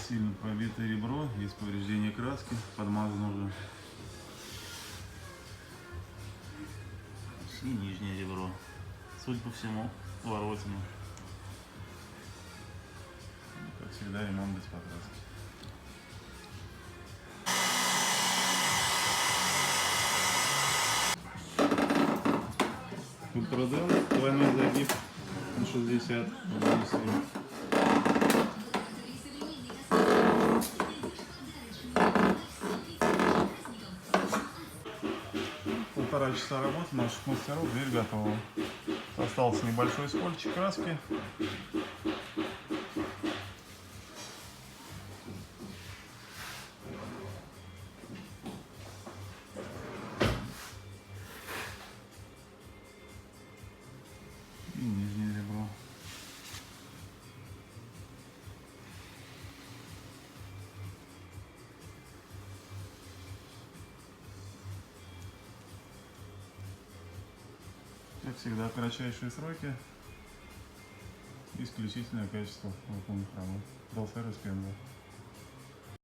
Сильно пробитое ребро, есть повреждение краски, подмазано уже. И нижнее ребро. Судя по всему, воротина. Как всегда, ремонт без покраски. Тут продел, двойной загиб на 60. Полтора часа работы наших мастеров, дверь готова. Остался небольшой скольчик краски. И нижнее ребро. Как всегда, кратчайшие сроки, исключительное качество выполненных работ. Дал сервис Пенза.